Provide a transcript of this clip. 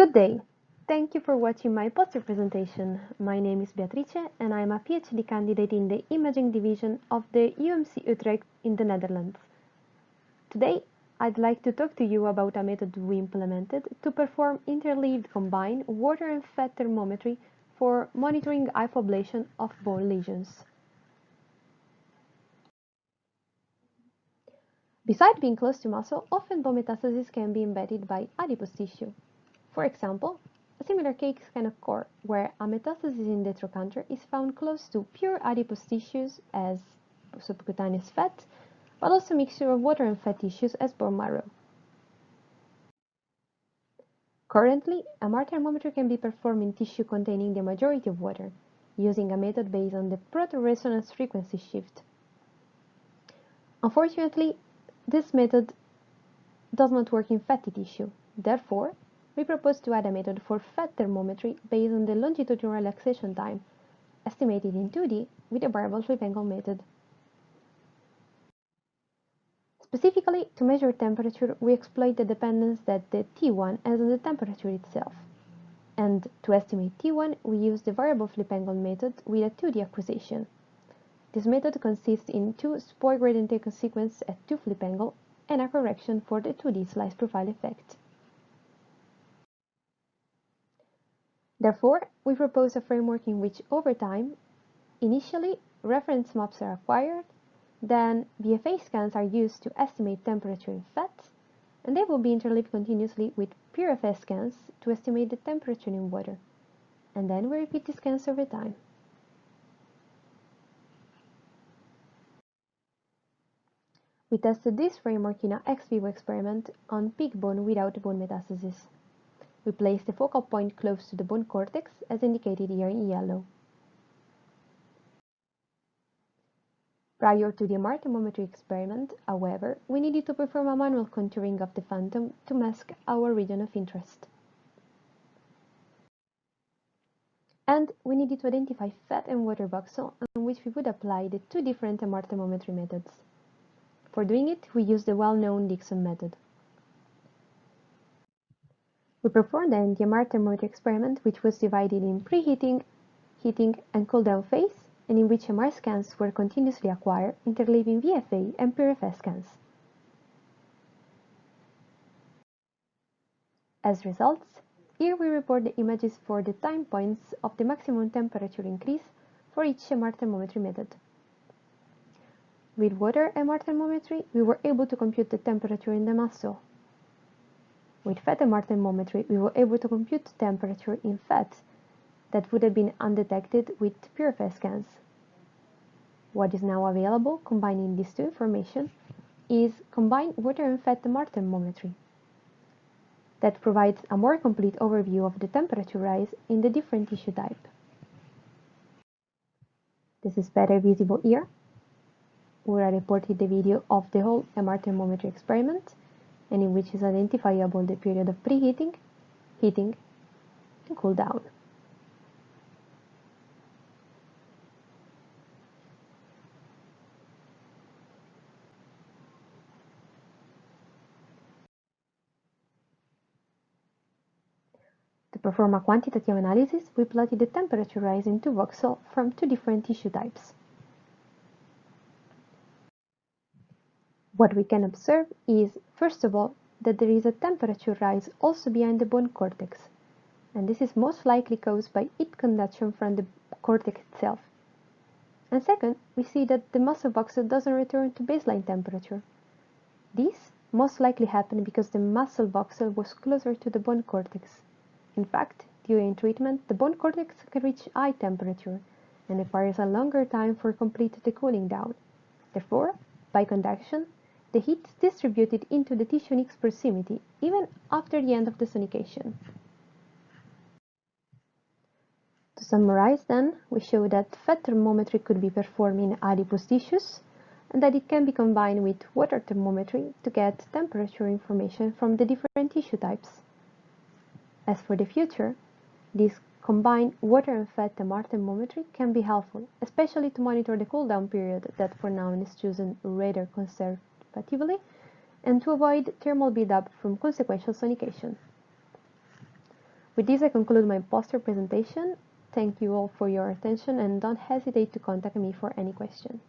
Good day. Thank you for watching my poster presentation. My name is Beatrice and I am a PhD candidate in the Imaging Division of the UMC Utrecht in the Netherlands. Today, I'd like to talk to you about a method we implemented to perform interleaved combined water and fat thermometry for monitoring HIFU ablation of bone lesions. Besides being close to muscle, often bone metastases can be embedded by adipose tissue. For example, a similar case can occur where a metastasis in the trochanter is found close to pure adipose tissues as subcutaneous fat, but also a mixture of water and fat tissues as bone marrow. Currently, a MR thermometry can be performed in tissue containing the majority of water, using a method based on the proto-resonance frequency shift. Unfortunately, this method does not work in fatty tissue. Therefore, we propose to add a method for fat thermometry based on the longitudinal relaxation time, estimated in 2D with a variable flip angle method. Specifically, to measure temperature, we exploit the dependence that the T1 has on the temperature itself. And to estimate T1, we use the variable flip angle method with a 2D acquisition. This method consists in two spoil gradient taken sequence at 2 flip angle and a correction for the 2D slice profile effect. Therefore, we propose a framework in which, over time, initially reference maps are acquired, then VFA scans are used to estimate temperature in fat, and they will be interleaved continuously with PRFS scans to estimate the temperature in water. And then we repeat the scans over time. We tested this framework in an ex vivo experiment on pig bone without bone metastasis. We place the focal point close to the bone cortex, as indicated here in yellow. Prior to the MR thermometry experiment, however, we needed to perform a manual contouring of the phantom to mask our region of interest. And we needed to identify fat and water voxel on which we would apply the two different MR thermometry methods. For doing it, we used the well-known Dixon method. We performed then the MR thermometry experiment, which was divided in preheating, heating, and cool-down phase, and in which MR scans were continuously acquired, interleaving VFA and PRFS scans. As results, here we report the images for the time points of the maximum temperature increase for each MR thermometry method. With water MR thermometry, we were able to compute the temperature in the muscle. With fat MR thermometry, we were able to compute temperature in fat that would have been undetected with PRFS scans. What is now available, combining these two information, is combined water and fat MR thermometry that provides a more complete overview of the temperature rise in the different tissue type. This is better visible here, where I reported the video of the whole MR thermometry experiment, and in which is identifiable the period of preheating, heating, and cool down. To perform a quantitative analysis, we plotted the temperature rise in two voxels from two different tissue types. What we can observe is, first of all, that there is a temperature rise also behind the bone cortex, and this is most likely caused by heat conduction from the cortex itself. And second, we see that the muscle voxel doesn't return to baseline temperature. This most likely happened because the muscle voxel was closer to the bone cortex. In fact, during treatment, the bone cortex can reach high temperature and requires a longer time for complete cooling down. Therefore, by conduction, the heat is distributed into the tissue in its proximity, even after the end of the sonication. To summarize then, we show that fat thermometry could be performed in adipose tissues, and that it can be combined with water thermometry to get temperature information from the different tissue types. As for the future, this combined water and fat MR thermometry can be helpful, especially to monitor the cool-down period that for now is chosen rather conservatively, and to avoid thermal buildup from consequential sonication. With this, I conclude my poster presentation. Thank you all for your attention and don't hesitate to contact me for any question.